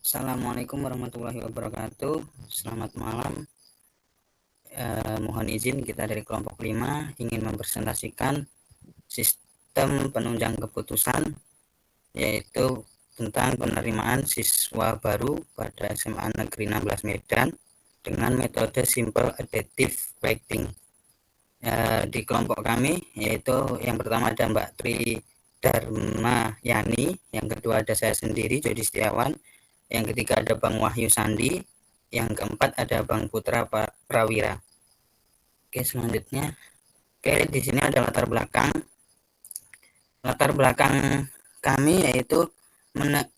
Assalamualaikum warahmatullahi wabarakatuh. Selamat malam. Mohon izin kita dari kelompok 5 ingin mempresentasikan sistem penunjang keputusan, yaitu tentang penerimaan siswa baru pada SMA Negeri 16 Medan dengan metode simple adaptive weighting. Di kelompok kami, yaitu yang pertama ada Mbak Tri Darmayani, yang kedua ada saya sendiri Jody Setiawan, yang ketiga ada Bang Wahyu Sandi, yang keempat ada Bang Putra Prawira. Oke, selanjutnya, di sini ada latar belakang. Latar belakang kami yaitu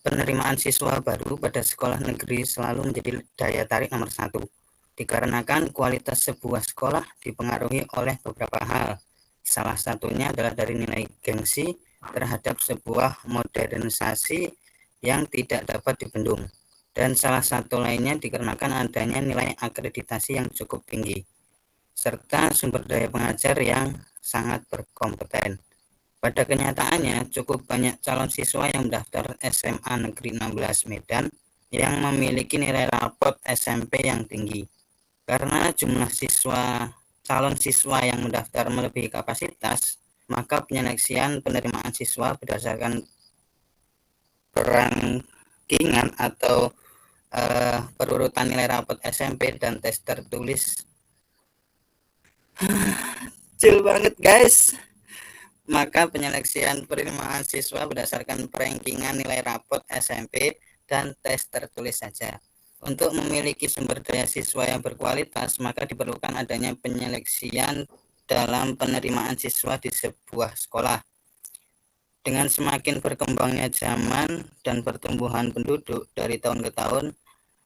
penerimaan siswa baru pada sekolah negeri selalu menjadi daya tarik nomor satu, dikarenakan kualitas sebuah sekolah dipengaruhi oleh beberapa hal. Salah satunya adalah dari nilai gengsi terhadap sebuah modernisasi yang tidak dapat dibendung, dan salah satu lainnya dikarenakan adanya nilai akreditasi yang cukup tinggi, serta sumber daya pengajar yang sangat berkompeten. Pada kenyataannya, cukup banyak calon siswa yang mendaftar SMA Negeri 16 Medan yang memiliki nilai rapot SMP yang tinggi. Karena jumlah calon siswa yang mendaftar melebihi kapasitas, maka penyeleksian penerimaan siswa berdasarkan rankingan atau perurutan nilai rapot SMP dan tes tertulis. Chill banget guys. Maka penyeleksian penerimaan siswa berdasarkan rankingan nilai rapot SMP dan tes tertulis saja. Untuk memiliki sumber daya siswa yang berkualitas, maka diperlukan adanya penyeleksian dalam penerimaan siswa di sebuah sekolah. Dengan semakin berkembangnya zaman dan pertumbuhan penduduk dari tahun ke tahun,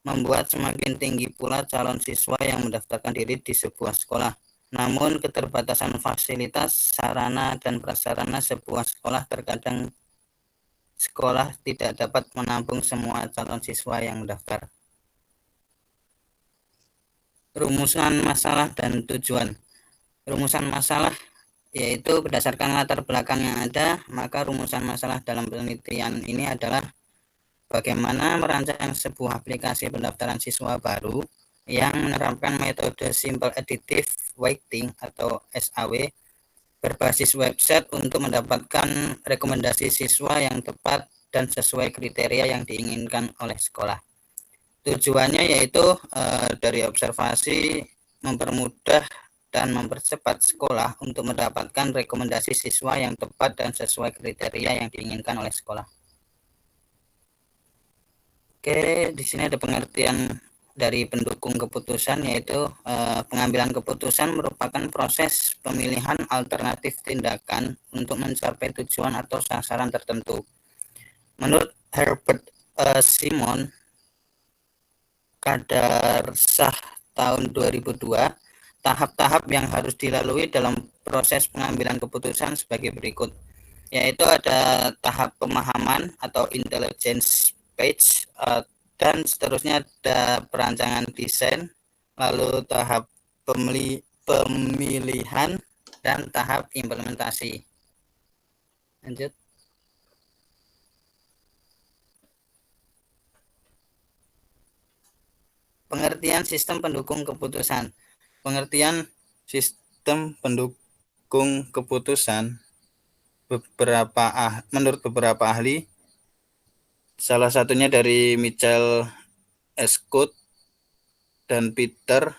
membuat semakin tinggi pula calon siswa yang mendaftarkan diri di sebuah sekolah. Namun keterbatasan fasilitas, sarana, dan prasarana sebuah sekolah terkadang sekolah tidak dapat menampung semua calon siswa yang mendaftar. Rumusan masalah dan tujuan. Rumusan masalah yaitu berdasarkan latar belakang yang ada, maka rumusan masalah dalam penelitian ini adalah bagaimana merancang sebuah aplikasi pendaftaran siswa baru yang menerapkan metode simple additive weighting atau SAW berbasis website untuk mendapatkan rekomendasi siswa yang tepat dan sesuai kriteria yang diinginkan oleh sekolah. Tujuannya yaitu dari observasi mempermudah dan mempercepat sekolah untuk mendapatkan rekomendasi siswa yang tepat dan sesuai kriteria yang diinginkan oleh sekolah. Oke, di sini ada pengertian dari pendukung keputusan, yaitu pengambilan keputusan merupakan proses pemilihan alternatif tindakan untuk mencapai tujuan atau sasaran tertentu. Menurut Herbert Simon, Kadarsah tahun 2002, tahap-tahap yang harus dilalui dalam proses pengambilan keputusan sebagai berikut, yaitu ada tahap pemahaman atau intelligence stage, dan seterusnya ada perancangan desain, lalu tahap pemilihan, dan tahap implementasi. Lanjut. Pengertian sistem pendukung keputusan. Pengertian sistem pendukung keputusan menurut beberapa ahli, salah satunya dari Michael Scott dan Peter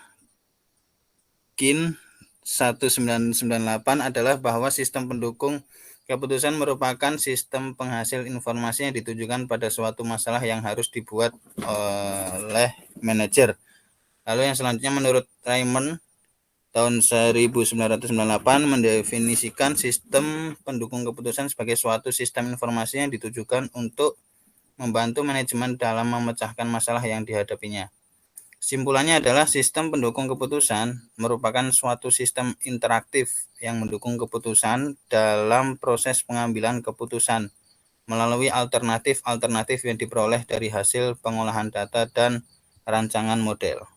Kin 1998 adalah bahwa sistem pendukung keputusan merupakan sistem penghasil informasi yang ditujukan pada suatu masalah yang harus dibuat oleh manajer. Lalu yang selanjutnya menurut Raymond tahun 1998 mendefinisikan sistem pendukung keputusan sebagai suatu sistem informasi yang ditujukan untuk membantu manajemen dalam memecahkan masalah yang dihadapinya. Kesimpulannya adalah sistem pendukung keputusan merupakan suatu sistem interaktif yang mendukung keputusan dalam proses pengambilan keputusan melalui alternatif yang diperoleh dari hasil pengolahan data dan rancangan model.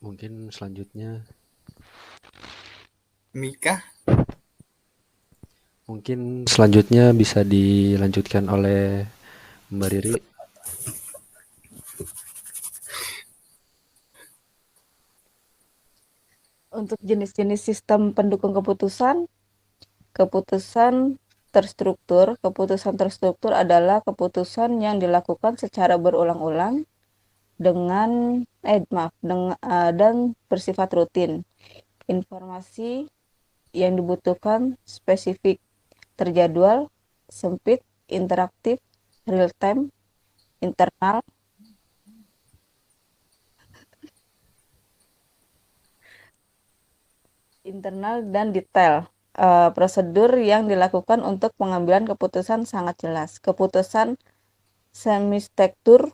Mungkin selanjutnya Mika. Mungkin selanjutnya bisa dilanjutkan oleh Mbak Riri. Untuk jenis-jenis sistem pendukung keputusan, keputusan terstruktur adalah keputusan yang dilakukan secara berulang-ulang dengan dan bersifat rutin. Informasi yang dibutuhkan spesifik, terjadwal, sempit, interaktif, real time, internal, dan detail. Prosedur yang dilakukan untuk pengambilan keputusan sangat jelas. Keputusan semi-struktur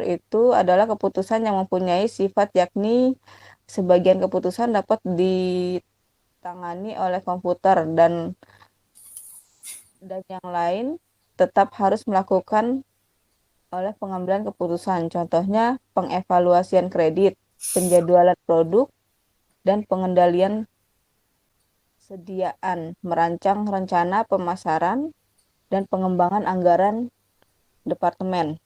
itu adalah keputusan yang mempunyai sifat, yakni sebagian keputusan dapat ditangani oleh komputer dan yang lain tetap harus melakukan oleh pengambilan keputusan. Contohnya pengevaluasian kredit, penjadwalan produk, dan pengendalian sediaan, merancang rencana pemasaran, dan pengembangan anggaran departemen.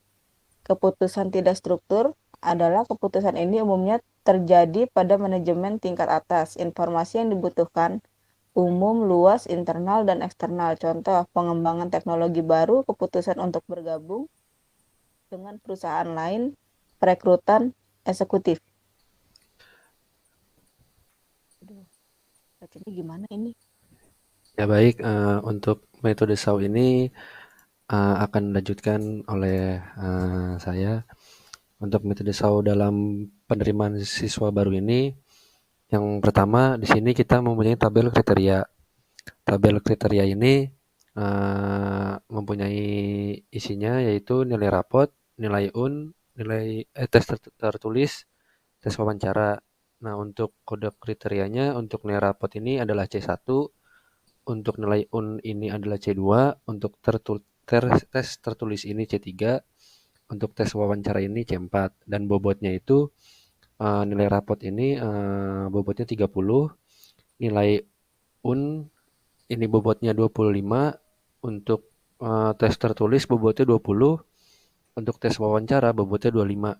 Keputusan tidak struktur adalah keputusan ini umumnya terjadi pada manajemen tingkat atas. Informasi yang dibutuhkan umum, luas, internal, dan eksternal. Contoh, pengembangan teknologi baru, keputusan untuk bergabung dengan perusahaan lain, perekrutan eksekutif. Aduh, bacanya gimana ini? Ya baik, untuk metode SAW ini akan dilanjutkan oleh saya. Untuk metode SAW dalam penerimaan siswa baru ini, yang pertama di sini kita mempunyai tabel kriteria. Tabel kriteria ini mempunyai isinya yaitu nilai rapot, nilai tes tertulis, tes wawancara. Nah, untuk kode kriterianya untuk nilai rapot ini adalah C1, untuk nilai ini adalah C2, untuk tes tertulis ini C3, untuk tes wawancara ini C4, dan bobotnya itu nilai rapot ini bobotnya 30, nilai UN ini bobotnya 25, untuk tes tertulis bobotnya 20, untuk tes wawancara bobotnya 25.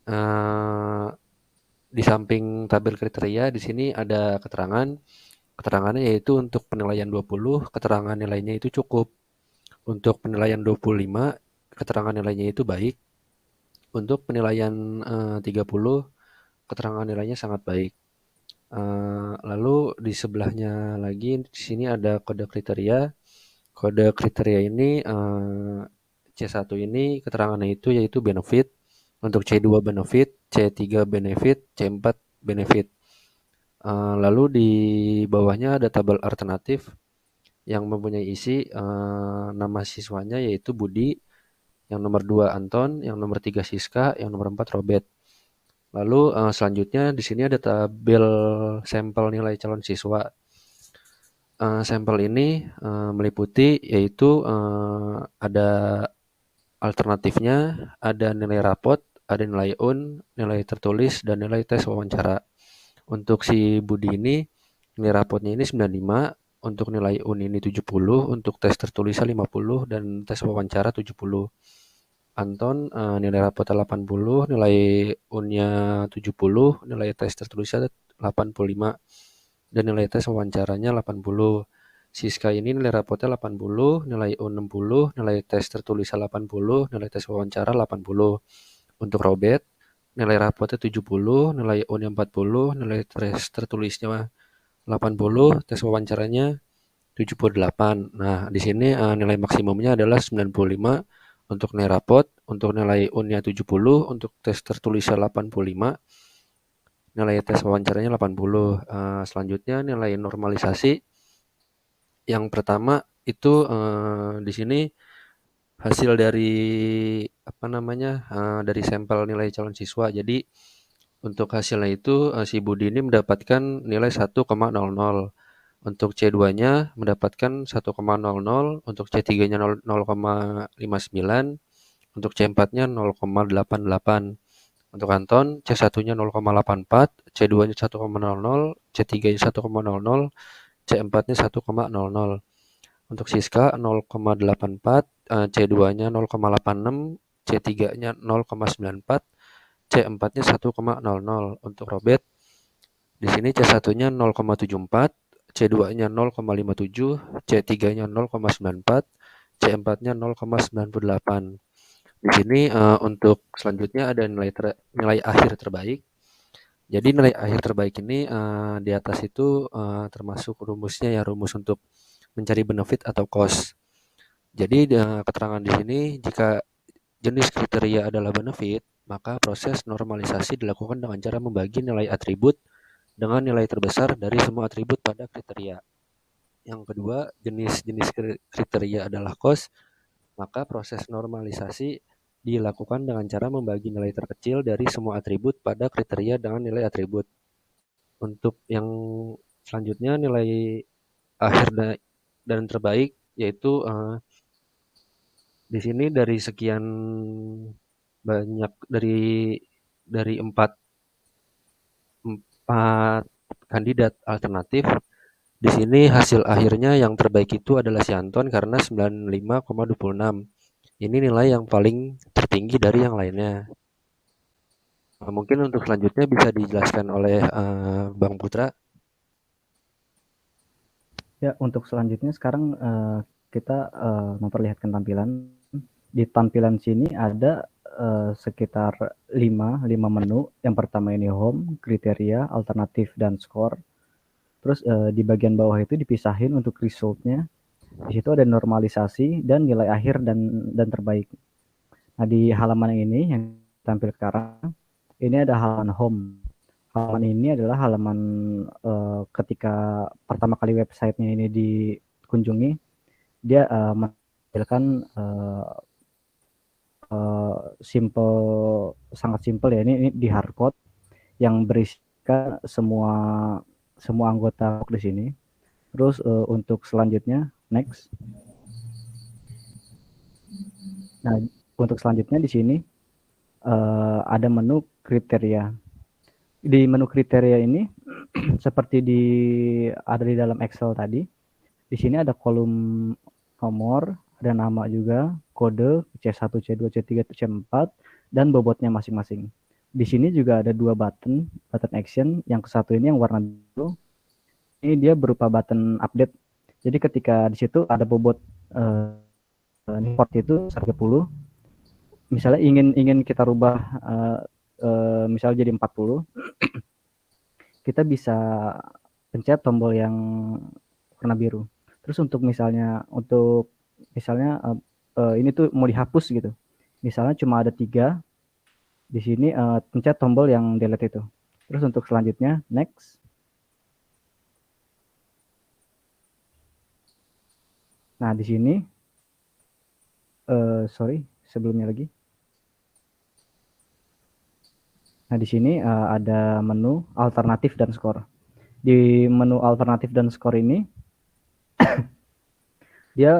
Eh, di samping tabel kriteria di sini ada keterangan. Keterangannya yaitu untuk penilaian 20, keterangan nilainya itu cukup. Untuk penilaian 25, keterangan nilainya itu baik. Untuk penilaian 30, keterangan nilainya sangat baik. Lalu di sebelahnya lagi di sini ada kode kriteria. Kode kriteria ini C1 ini keterangannya itu yaitu benefit, untuk C2 benefit, C3 benefit, C4 benefit. Lalu di bawahnya ada tabel alternatif yang mempunyai isi nama siswanya yaitu Budi, yang nomor 2 Anton, yang nomor 3 Siska, yang nomor 4 Robert. Lalu selanjutnya di sini ada tabel sampel nilai calon siswa. Sampel ini meliputi yaitu ada alternatifnya, ada nilai rapot, ada nilai nilai tertulis, dan nilai tes wawancara. Untuk si Budi ini, nilai rapotnya ini 95, untuk nilai ini 70, untuk tes tertulisnya 50, dan tes wawancara 70. Anton nilai rapotnya 80, nilai nya 70, nilai tes tertulisnya 85, dan nilai tes wawancaranya 80. Siska ini nilai rapotnya 80, nilai UN 60, nilai tes tertulisnya 80, nilai tes wawancara 80. Untuk Robert, nilai rapotnya 70, nilai UN 40, nilai tes tertulisnya 80, tes wawancaranya 78. Nah, di sini nilai maksimumnya adalah 95 untuk nilai rapot, untuk nilai UN-nya 70, untuk tes tertulisnya 85, nilai tes wawancaranya 80. Selanjutnya nilai normalisasi. Yang pertama itu di sini hasil dari apa namanya dari sampel nilai calon siswa. Jadi untuk hasilnya itu si Budi ini mendapatkan nilai 1,00, untuk C2-nya mendapatkan 1,00, untuk C3-nya 0,59, untuk C4-nya 0,88. Untuk Anton C1-nya 0,84, C2-nya 1,00, C3-nya 1,00, C4-nya 1,00. Untuk Siska 0,84, C2-nya 0,86, C3-nya 0,94, C4-nya 1,00. Untuk Robert di sini C1-nya 0,74, C2-nya 0,57, C3-nya 0,94, C4-nya 0,98. Di sini untuk selanjutnya ada nilai akhir terbaik. Jadi nilai akhir terbaik ini di atas itu termasuk rumusnya ya, rumus untuk mencari benefit atau cost. Jadi keterangan di sini jika jenis kriteria adalah benefit, maka proses normalisasi dilakukan dengan cara membagi nilai atribut dengan nilai terbesar dari semua atribut pada kriteria. Yang kedua, jenis-jenis kriteria adalah cost, maka proses normalisasi dilakukan dengan cara membagi nilai terkecil dari semua atribut pada kriteria dengan nilai atribut. Untuk yang selanjutnya nilai akhir dan terbaik yaitu di sini dari sekian banyak dari empat kandidat alternatif, di sini hasil akhirnya yang terbaik itu adalah si Anton karena 95,26. Ini nilai yang paling tertinggi dari yang lainnya. Mungkin untuk selanjutnya bisa dijelaskan oleh Bang Putra. Ya, untuk selanjutnya sekarang kita memperlihatkan tampilan. Di tampilan sini ada sekitar 5 menu. Yang pertama ini home, kriteria, alternatif, dan skor. Terus di bagian bawah itu dipisahin untuk resultnya. Di situ ada normalisasi dan nilai akhir dan terbaik. Nah, di halaman ini yang tampil sekarang, ini ada halaman home. Halaman ini adalah halaman ketika pertama kali websitenya ini dikunjungi, dia menampilkan sangat simple ya. Ini di hardcode yang berisikan semua anggota di sini. Terus untuk selanjutnya next. Nah, untuk selanjutnya di sini ada menu kriteria. Di menu kriteria ini seperti ada di dalam Excel tadi. Di sini ada kolom nomor, ada nama juga, kode C1, C2, C3, C4 dan bobotnya masing-masing. Di sini juga ada 2 button action. Yang satu ini yang warna biru. Ini dia berupa button update. Jadi ketika di situ ada bobot port itu 30. Misalnya ingin kita rubah misalnya jadi 40, kita bisa pencet tombol yang warna biru. Terus untuk misalnya ini tuh mau dihapus gitu. Misalnya cuma ada 3, di sini pencet tombol yang delete itu. Terus untuk selanjutnya next. Nah, di sini sebelumnya lagi. Nah, di sini ada menu alternatif dan skor. Di menu alternatif dan skor ini dia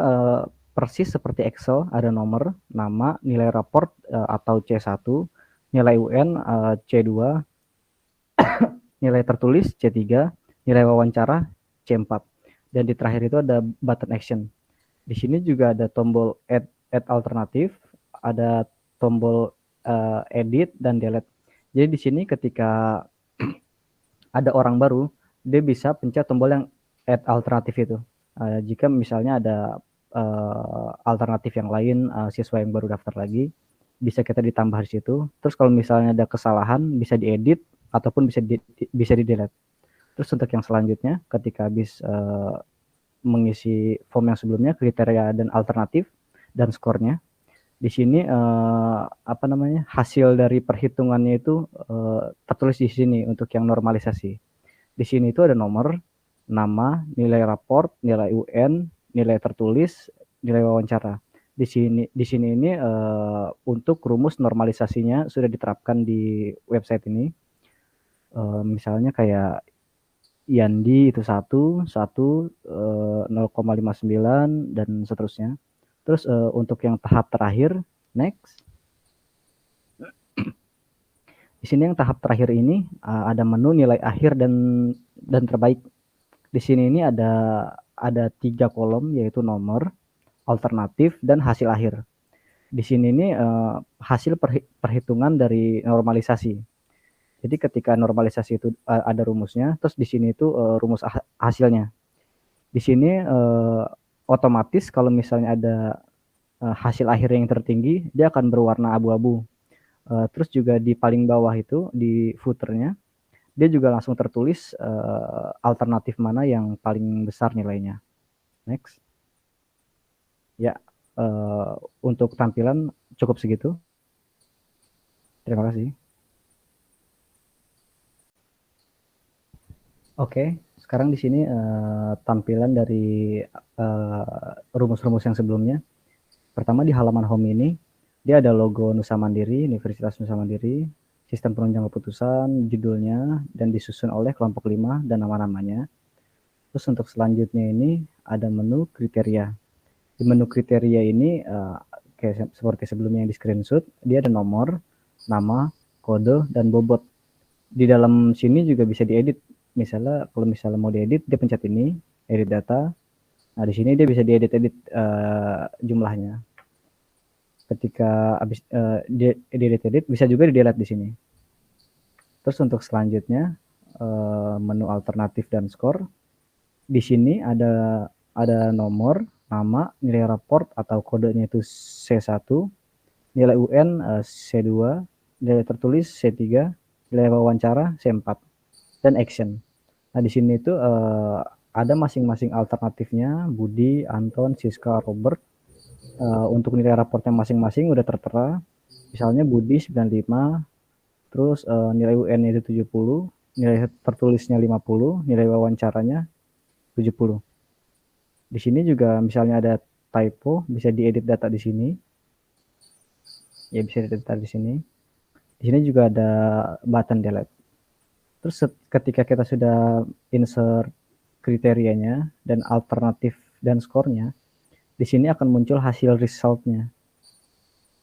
persis seperti Excel, ada nomor, nama, nilai raport atau C1, nilai UN C2, nilai tertulis C3, nilai wawancara C4. Dan di terakhir itu ada button action. Di sini juga ada tombol add alternatif, ada tombol edit dan delete. Jadi di sini ketika ada orang baru, dia bisa pencet tombol yang add alternatif itu. Jika misalnya ada alternatif yang lain, siswa yang baru daftar lagi, bisa kita ditambah di situ. Terus kalau misalnya ada kesalahan, bisa diedit ataupun bisa di-delete. Terus untuk yang selanjutnya, ketika habis mengisi form yang sebelumnya, kriteria dan alternatif dan skornya, di sini hasil dari perhitungannya itu tertulis di sini untuk yang normalisasi. Di sini itu ada nomor, nama, nilai raport, nilai UN, nilai tertulis, nilai wawancara. Di sini ini untuk rumus normalisasinya sudah diterapkan di website ini. Misalnya kayak Yandi itu 1, 0,59 dan seterusnya. Terus untuk yang tahap terakhir, next. Di sini yang tahap terakhir ini ada menu nilai akhir dan terbaik. Di sini ini ada 3 kolom, yaitu nomor, alternatif, dan hasil akhir. Di sini ini hasil perhitungan dari normalisasi. Jadi ketika normalisasi itu ada rumusnya, terus di sini itu rumus hasilnya. Di sini otomatis kalau misalnya ada hasil akhir yang tertinggi, dia akan berwarna abu-abu. Terus juga di paling bawah itu, di footernya, dia juga langsung tertulis alternatif mana yang paling besar nilainya. Next. Ya, untuk tampilan cukup segitu. Terima kasih. Oke, sekarang di sini tampilan dari rumus-rumus yang sebelumnya. Pertama di halaman home ini, dia ada logo Nusa Mandiri, Universitas Nusa Mandiri, sistem penunjang keputusan, judulnya, dan disusun oleh kelompok 5 dan nama-namanya. Terus untuk selanjutnya ini ada menu kriteria. Di menu kriteria ini kayak seperti sebelumnya yang di screenshot, dia ada nomor, nama, kode, dan bobot. Di dalam sini juga bisa diedit. Misalnya kalau misalnya mau diedit, dia pencet ini, edit data. Nah di sini dia bisa diedit-edit jumlahnya. Ketika habis diedit-edit, bisa juga di-delete di sini. Terus untuk selanjutnya menu alternatif dan skor. Di sini ada nomor, nama, nilai raport atau kodenya itu C1, nilai UN C2, nilai tertulis C3, nilai wawancara C4, dan action. Nah di sini itu ada masing-masing alternatifnya, Budi, Anton, Siska, Robert. Untuk nilai raportnya masing-masing udah tertera. Misalnya Budi 95, terus nilai UN itu 70, nilai tertulisnya 50, nilai wawancaranya 70. Di sini juga misalnya ada typo, bisa diedit data di sini. Ya bisa diedit data di sini. Di sini juga ada button delete. Terus ketika kita sudah insert kriterianya dan alternatif dan skornya, di sini akan muncul hasil resultnya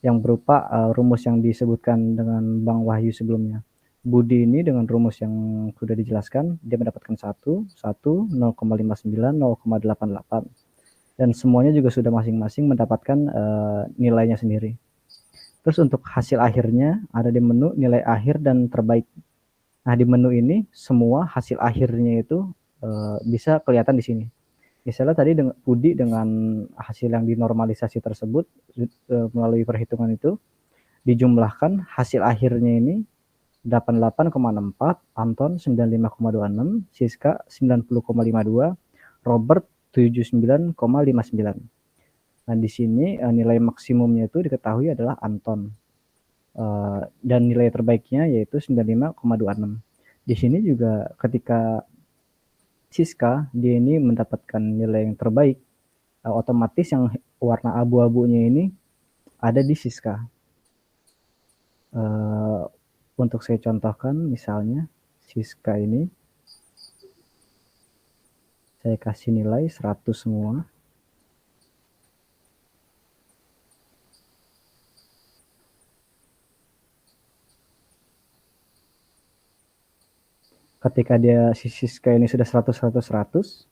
yang berupa rumus yang disebutkan dengan Bang Wahyu sebelumnya. Budi ini dengan rumus yang sudah dijelaskan, dia mendapatkan 1, 0,59, 0,88. Dan semuanya juga sudah masing-masing mendapatkan nilainya sendiri. Terus untuk hasil akhirnya ada di menu nilai akhir dan terbaik. Nah di menu ini semua hasil akhirnya itu bisa kelihatan di sini. Misalnya tadi Budi dengan hasil yang dinormalisasi tersebut melalui perhitungan itu dijumlahkan hasil akhirnya ini 88,64, Anton 95,26, Siska 90,52, Robert 79,59. Nah di sini nilai maksimumnya itu diketahui adalah Anton. Dan nilai terbaiknya yaitu 95,26. Di sini juga ketika Siska dia ini mendapatkan nilai yang terbaik, otomatis yang warna abu-abunya ini ada di Siska. Untuk saya contohkan misalnya Siska ini saya kasih nilai 100 semua. Ketika dia Siska ini sudah 100, 100, 100,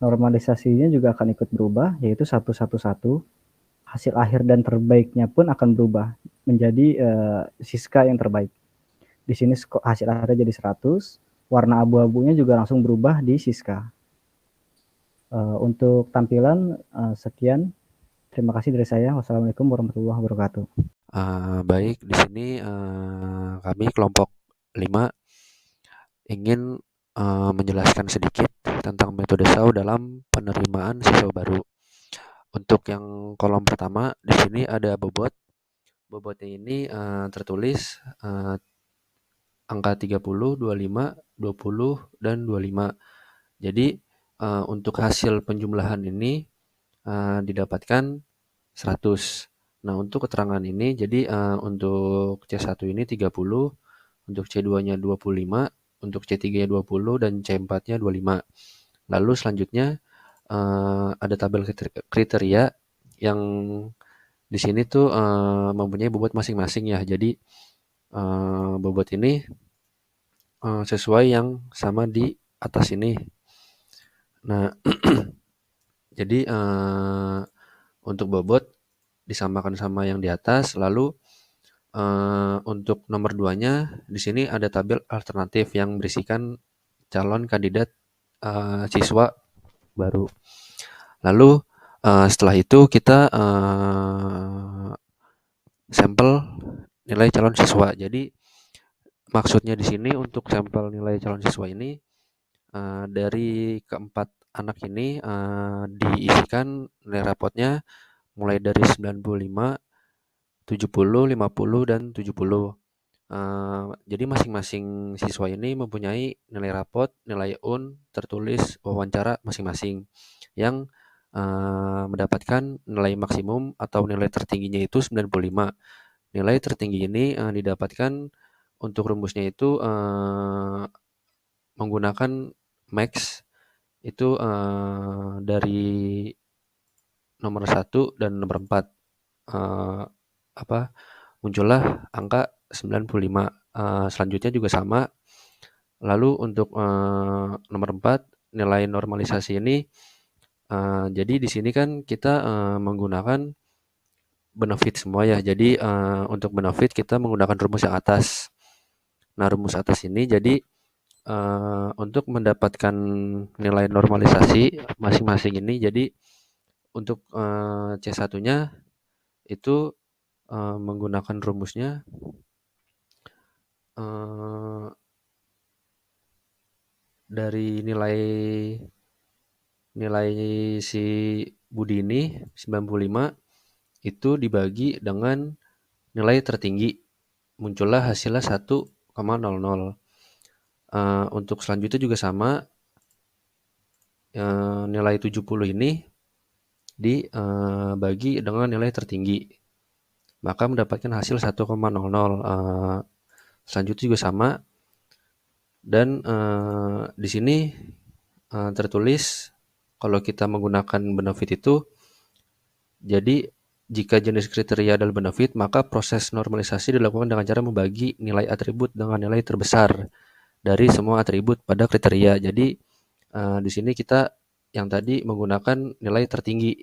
normalisasinya juga akan ikut berubah, yaitu 111. Hasil akhir dan terbaiknya pun akan berubah menjadi Siska yang terbaik. Di sini hasil akhirnya jadi 100, warna abu-abunya juga langsung berubah di Siska. Untuk tampilan sekian. Terima kasih dari saya. Wassalamualaikum warahmatullahi wabarakatuh. Baik, di sini kami kelompok 5 ingin menjelaskan sedikit tentang metode SAU dalam penerimaan siswa baru. Untuk yang kolom pertama, di sini ada bobot. Bobotnya ini tertulis angka 30, 25, 20, dan 25. Jadi untuk hasil penjumlahan ini didapatkan 100. Nah, untuk keterangan ini, jadi untuk C1 ini 30, untuk C2-nya 25, untuk C3-nya 20, dan C4-nya 25. Lalu selanjutnya ada tabel kriteria yang di sini tuh mempunyai bobot masing-masing ya. Jadi bobot ini sesuai yang sama di atas ini. Nah, jadi untuk bobot disamakan sama yang di atas, lalu untuk nomor 2-nya di sini ada tabel alternatif yang berisikan calon kandidat siswa baru. Lalu setelah itu kita sampel nilai calon siswa. Jadi maksudnya di sini untuk sampel nilai calon siswa ini dari keempat anak ini diisikan nilai rapotnya mulai dari 95, 70, 50, dan 70. Jadi masing-masing siswa ini mempunyai nilai rapot, nilai UN, tertulis, wawancara masing-masing yang mendapatkan nilai maksimum atau nilai tertingginya itu 95. Nilai tertinggi ini didapatkan untuk rumusnya itu menggunakan max itu dari nomor 1 dan nomor 4 muncullah angka 95. Selanjutnya juga sama. Lalu untuk nomor 4 nilai normalisasi ini jadi di sini kan kita menggunakan benefit semua ya. Jadi untuk benefit kita menggunakan rumus yang atas. Nah, rumus atas ini jadi untuk mendapatkan nilai normalisasi masing-masing ini, jadi untuk C1-nya itu menggunakan rumusnya dari nilai si Budi ini 95 itu dibagi dengan nilai tertinggi, muncullah hasilnya 1,00. Untuk selanjutnya juga sama, nilai 70 ini dibagi dengan nilai tertinggi, maka mendapatkan hasil 1,00. Selanjutnya juga sama, dan di sini tertulis kalau kita menggunakan benefit itu, jadi jika jenis kriteria adalah benefit, maka proses normalisasi dilakukan dengan cara membagi nilai atribut dengan nilai terbesar dari semua atribut pada kriteria. Jadi di sini kita yang tadi menggunakan nilai tertinggi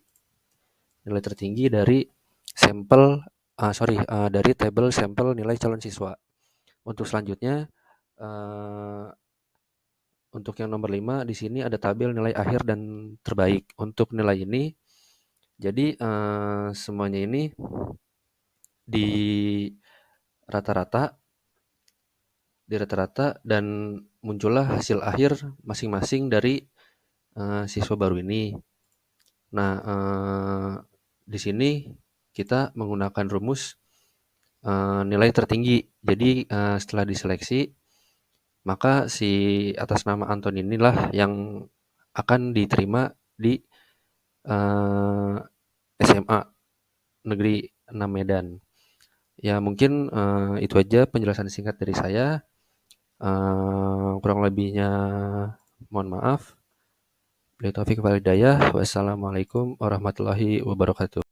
dari dari tabel sampel nilai calon siswa. Untuk selanjutnya untuk yang nomor 5 di sini ada tabel nilai akhir dan terbaik. Untuk nilai ini jadi semuanya ini di rata-rata dan muncullah hasil akhir masing-masing dari siswa baru ini. Nah, di sini kita menggunakan rumus nilai tertinggi. Jadi setelah diseleksi, maka si atas nama Anton inilah yang akan diterima di SMA Negeri 6 Medan. Ya mungkin itu aja penjelasan singkat dari saya. Kurang lebihnya mohon maaf. Wassalamualaikum warahmatullahi wabarakatuh.